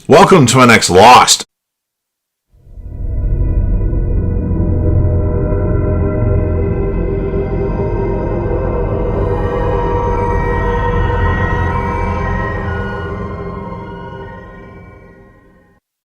Welcome to my next Lost.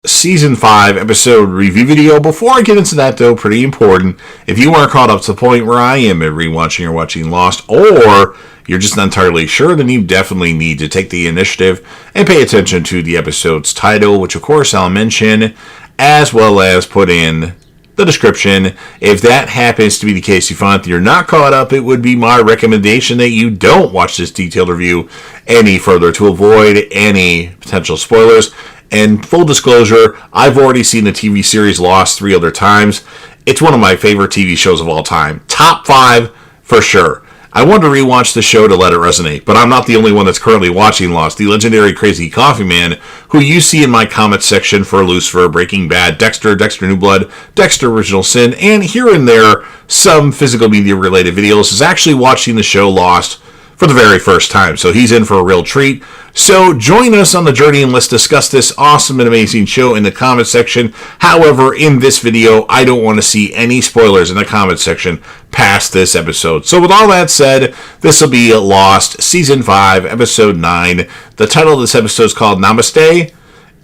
Season 5 episode review video. Before I get into that, though, pretty important, if you aren't caught up to the point where I am at rewatching or watching Lost, or you're just not entirely sure, then you definitely need to take the initiative and pay attention to the episode's title, which of course I'll mention, as well as put in the description. If that happens to be the case, you find that you're not caught up, it would be my recommendation that you don't watch this detailed review any further to avoid any potential spoilers. And full disclosure, I've already seen the TV series Lost 3 other times. It's one of my favorite TV shows of all time. Top 5 for sure. I wanted to rewatch the show to let it resonate, but I'm not the only one that's currently watching Lost. The legendary Crazy Coffee Man, who you see in my comment section for Lucifer, Breaking Bad, Dexter, Dexter New Blood, Dexter Original Sin, and here and there some physical media related videos, is actually watching the show Lost for the very first time, so he's in for a real treat. So join us on the journey and let's discuss this awesome and amazing show in the comment section. However, in this video, I don't want to see any spoilers in the comment section past this episode. So with all that said, this will be Lost Season 5, Episode 9. The title of this episode is called Namaste,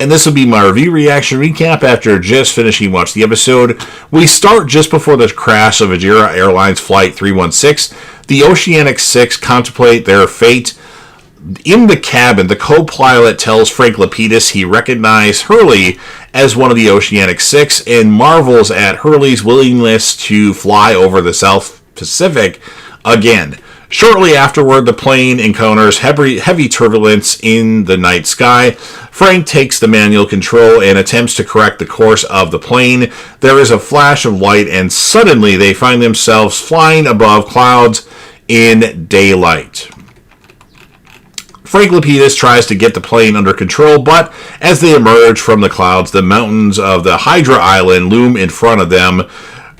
and this will be my review reaction recap after just finishing watching the episode. We start just before the crash of Ajira Airlines Flight 316. The Oceanic Six contemplate their fate. In the cabin, the co-pilot tells Frank Lapidus he recognized Hurley as one of the Oceanic Six and marvels at Hurley's willingness to fly over the South Pacific again. Shortly afterward, the plane encounters heavy turbulence in the night sky. Frank takes the manual control and attempts to correct the course of the plane. There is a flash of light, and suddenly they find themselves flying above clouds in daylight. Frank Lapidus tries to get the plane under control, but as they emerge from the clouds, the mountains of the Hydra Island loom in front of them.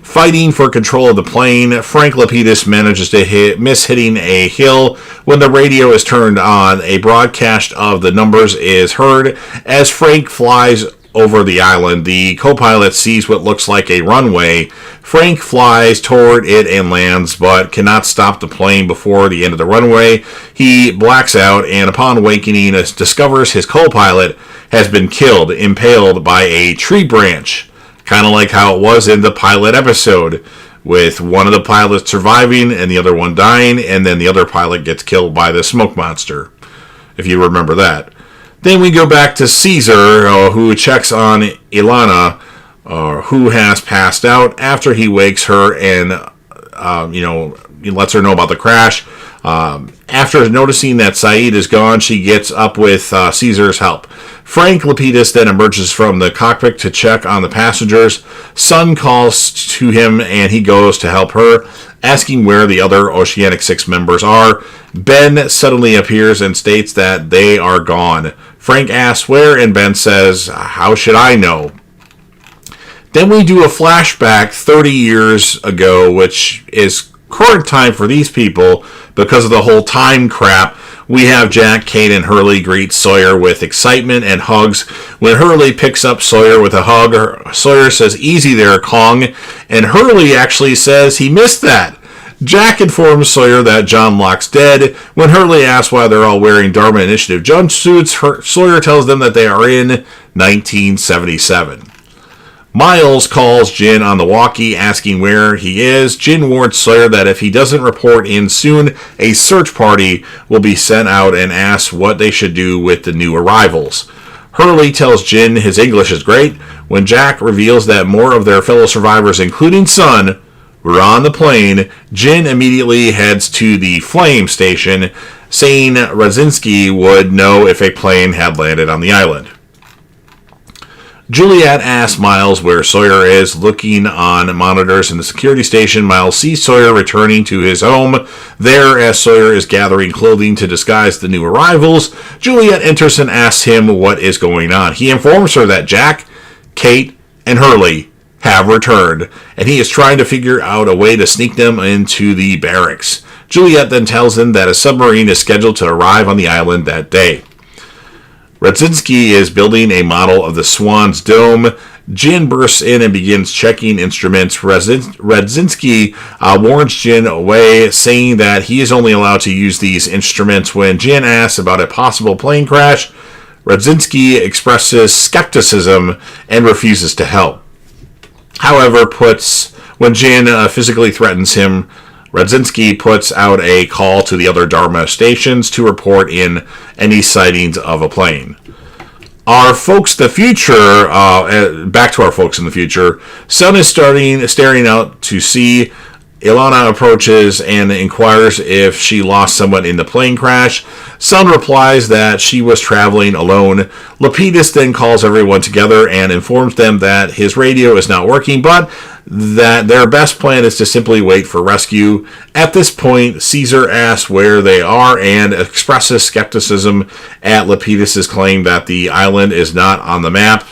Fighting for control of the plane, Frank Lapidus manages to miss hitting a hill. When the radio is turned on, a broadcast of the numbers is heard. As Frank flies over the island, the co-pilot sees what looks like a runway. Frank flies toward it and lands, but cannot stop the plane before the end of the runway. He blacks out, and upon awakening, discovers his co-pilot has been killed, impaled by a tree branch. Kind of like how it was in the pilot episode, with one of the pilots surviving and the other one dying, and then the other pilot gets killed by the smoke monster, if you remember that. Then we go back to Caesar, who checks on Ilana, who has passed out, after he wakes her and, he lets her know about the crash. After noticing that Saeed is gone, she gets up with Caesar's help. Frank Lapidus then emerges from the cockpit to check on the passengers. Sun calls to him and he goes to help her, asking where the other Oceanic Six members are. Ben suddenly appears and states that they are gone. Frank asks where, and Ben says, "How should I know?" Then we do a flashback 30 years ago, which is current time for these people because of the whole time crap. We have Jack, Kate, and Hurley greet Sawyer with excitement and hugs. When Hurley picks up Sawyer with a hug, Sawyer says, "Easy there, Kong," and Hurley actually says he missed that. Jack informs Sawyer that John Locke's dead. When Hurley asks why they're all wearing Dharma Initiative jumpsuits, Sawyer tells them that they are in 1977. Miles calls Jin on the walkie, asking where he is. Jin warns Sawyer that if he doesn't report in soon, a search party will be sent out, and asks what they should do with the new arrivals. Hurley tells Jin his English is great. When Jack reveals that more of their fellow survivors, including Sun, were on the plane, Jin immediately heads to the Flame station, saying Radzinski would know if a plane had landed on the island. Juliet asks Miles where Sawyer is. Looking on monitors in the security station, Miles sees Sawyer returning to his home. There, as Sawyer is gathering clothing to disguise the new arrivals, Juliet enters and asks him what is going on. He informs her that Jack, Kate, and Hurley have returned, and he is trying to figure out a way to sneak them into the barracks. Juliet then tells him that a submarine is scheduled to arrive on the island that day. Radzinski is building a model of the Swan's dome. Jin bursts in and begins checking instruments. Radzinski warns Jin away, saying that he is only allowed to use these instruments. When Jin asks about a possible plane crash, Radzinski expresses skepticism and refuses to help. However, when Jin physically threatens him, Radzinski puts out a call to the other Dharma stations to report in any sightings of a plane. Our folks in the future, back to our folks in the future, Sun is staring out to sea. Ilana approaches and inquires if she lost someone in the plane crash. Sun replies that she was traveling alone. Lapidus then calls everyone together and informs them that his radio is not working, but that their best plan is to simply wait for rescue. At this point, Caesar asks where they are and expresses skepticism at Lapidus' claim that the island is not on the map.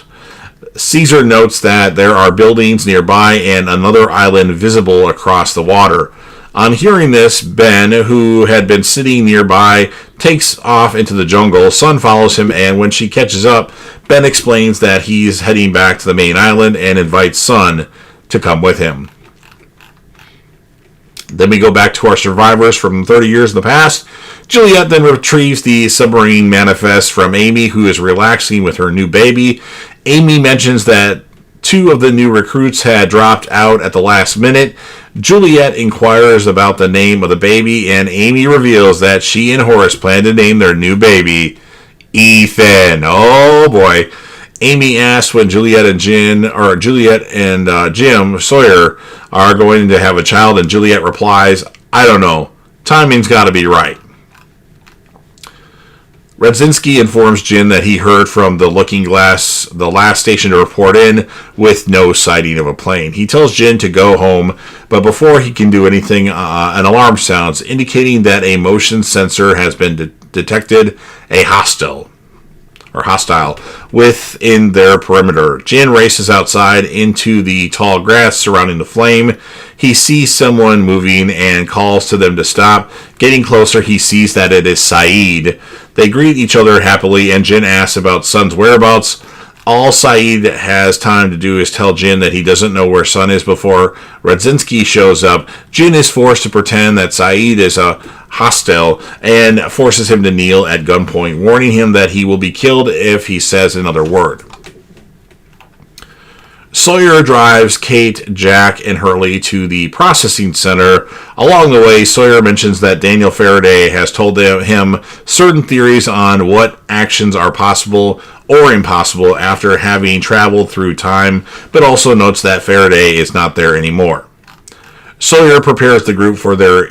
Caesar notes that there are buildings nearby and another island visible across the water. On hearing this, Ben, who had been sitting nearby, takes off into the jungle. Sun follows him, and when she catches up, Ben explains that he's heading back to the main island and invites Sun to come with him. Then we go back to our survivors from 30 years in the past. Juliet then retrieves the submarine manifest from Amy, who is relaxing with her new baby. Amy mentions that 2 of the new recruits had dropped out at the last minute. Juliet inquires about the name of the baby, and Amy reveals that she and Horace plan to name their new baby Ethan. Oh boy. Amy asks when Juliet and Jim Sawyer are going to have a child, and Juliet replies, "I don't know. Timing's got to be right." Radzinski informs Jin that he heard from the Looking Glass, the last station to report in, with no sighting of a plane. He tells Jin to go home, but before he can do anything, an alarm sounds, indicating that a motion sensor has been detected, a hostile within their perimeter. Jin races outside into the tall grass surrounding the flame. He sees someone moving and calls to them to stop. Getting closer, he sees that it is Saeed. They greet each other happily, and Jin asks about Sun's whereabouts. All Saeed has time to do is tell Jin that he doesn't know where Sun is before Radzinski shows up. Jin is forced to pretend that Saeed is a hostile and forces him to kneel at gunpoint, warning him that he will be killed if he says another word. Sawyer drives Kate, Jack, and Hurley to the processing center. Along the way, Sawyer mentions that Daniel Faraday has told him certain theories on what actions are possible or impossible after having traveled through time, but also notes that Faraday is not there anymore. Sawyer prepares the group for their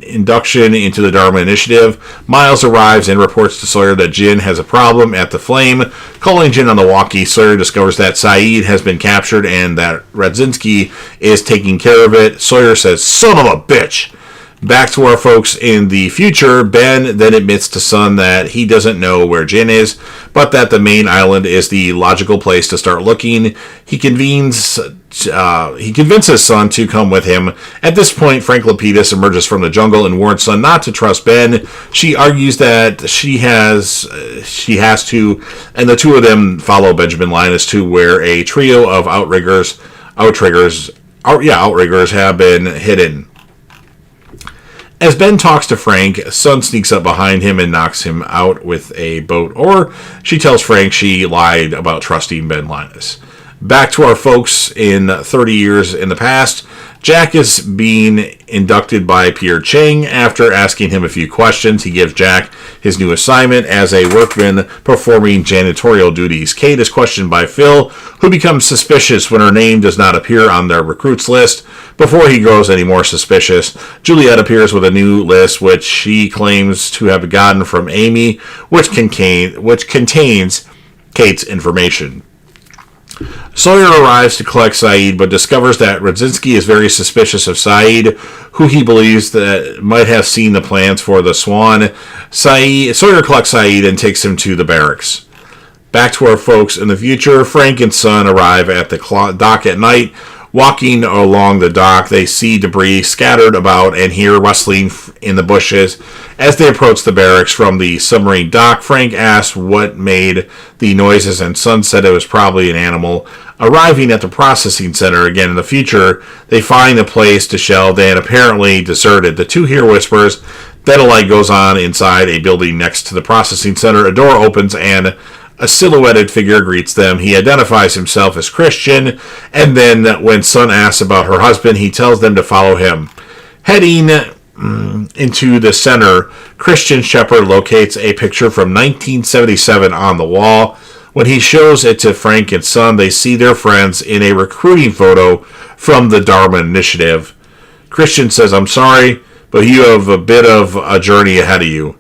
induction into the Dharma Initiative. Miles arrives and reports to Sawyer that Jin has a problem at the Flame. Calling Jin on the walkie, Sawyer discovers that Saeed has been captured and that Radzinski is taking care of it. Sawyer says, "Son of a bitch!" Back to our folks in the future, Ben then admits to Sun that he doesn't know where Jin is, but that the main island is the logical place to start looking. He convinces Sun to come with him. At this point, Frank Lapidus emerges from the jungle and warns Sun not to trust Ben. She argues that she has to, and the two of them follow Benjamin Linus to where a trio of outriggers have been hidden. As Ben talks to Frank, Sun sneaks up behind him and knocks him out with a boat oar. She tells Frank she lied about trusting Ben Linus. Back to our folks in 30 years in the past, Jack is being inducted by Pierre Chang. After asking him a few questions, he gives Jack his new assignment as a workman performing janitorial duties. Kate is questioned by Phil, who becomes suspicious when her name does not appear on their recruits list. Before he grows any more suspicious, Juliet appears with a new list, which she claims to have gotten from Amy, which contains Kate's information. Sawyer arrives to collect Saeed, but discovers that Radzinski is very suspicious of Saeed, who he believes that might have seen the plans for the Swan. Sawyer collects Saeed and takes him to the barracks. Back to our folks in the future, Frank and Sun arrive at the dock at night. Walking along the dock, they see debris scattered about and hear rustling in the bushes. As they approach the barracks from the submarine dock, Frank asks what made the noises, and Sun said it was probably an animal. Arriving at the processing center again in the future, they find the place disheveled and apparently deserted. The two hear whispers. Then a light goes on inside a building next to the processing center. A door opens and a silhouetted figure greets them. He identifies himself as Christian, and then when Sun asks about her husband, he tells them to follow him. Heading into the center, Christian Shepard locates a picture from 1977 on the wall. When he shows it to Frank and Sun, they see their friends in a recruiting photo from the Dharma Initiative. Christian says, "I'm sorry, but you have a bit of a journey ahead of you."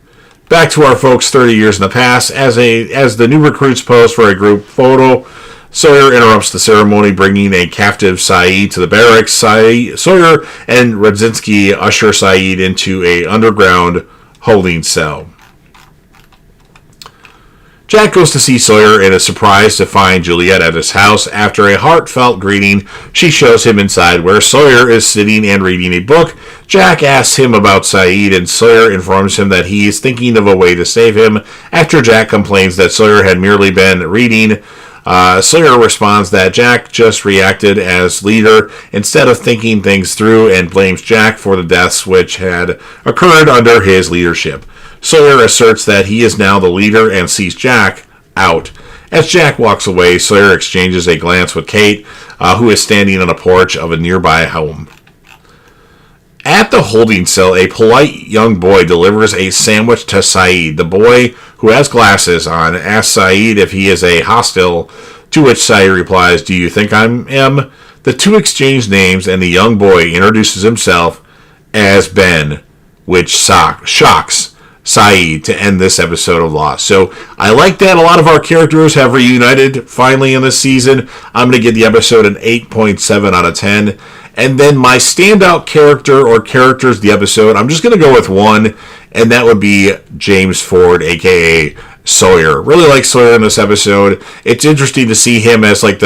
Back to our folks 30 years in the past, as the new recruits pose for a group photo, Sawyer interrupts the ceremony, bringing a captive Saeed to the barracks. Sawyer and Radzinski usher Saeed into a underground holding cell. Jack goes to see Sawyer and is surprised to find Juliet at his house. After a heartfelt greeting, she shows him inside where Sawyer is sitting and reading a book. Jack asks him about Saeed, and Sawyer informs him that he is thinking of a way to save him. After Jack complains that Sawyer had merely been reading, Sawyer responds that Jack just reacted as leader instead of thinking things through, and blames Jack for the deaths which had occurred under his leadership. Sawyer asserts that he is now the leader and sees Jack out. As Jack walks away, Sawyer exchanges a glance with Kate, who is standing on a porch of a nearby home. At the holding cell, a polite young boy delivers a sandwich to Saeed. The boy, who has glasses on, asks Saeed if he is a hostile, to which Saeed replies, "Do you think I am?" The two exchange names, and the young boy introduces himself as Ben, which shocks Saeed to end this episode of Lost. So I like that a lot of our characters have reunited finally in this season. I'm going to give the episode an 8.7 out of 10. And then my standout character or characters the episode, I'm just going to go with one, and that would be James Ford, a.k.a. Sawyer. Really like Sawyer in this episode. It's interesting to see him as like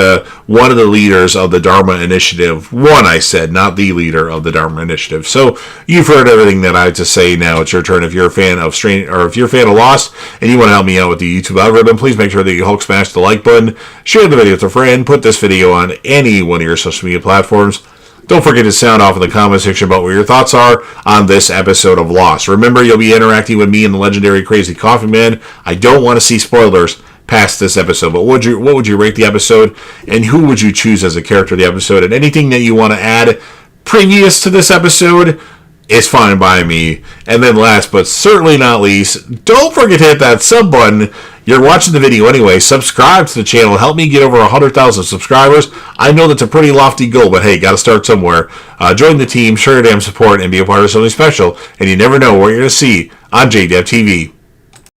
one of the leaders of the Dharma Initiative. One, I said, not the leader of the Dharma Initiative. So you've heard everything that I had to say. Now it's your turn. If you're a fan of if you're a fan of Lost and you want to help me out with the YouTube algorithm, please make sure that you Hulk smash the like button, share the video with a friend, put this video on any one of your social media platforms. Don't forget to sound off in the comment section about what your thoughts are on this episode of Lost. Remember, you'll be interacting with me and the legendary Crazy Coffee Man. I don't want to see spoilers past this episode, but what would you rate the episode, and who would you choose as a character of the episode? And anything that you want to add previous to this episode is fine by me. And then last but certainly not least, don't forget to hit that sub button. You're watching the video anyway. Subscribe to the channel. Help me get over 100,000 subscribers. I know that's a pretty lofty goal, but hey, got to start somewhere. Join the team, show your damn support, and be a part of something special. And you never know what you're going to see on JDev TV.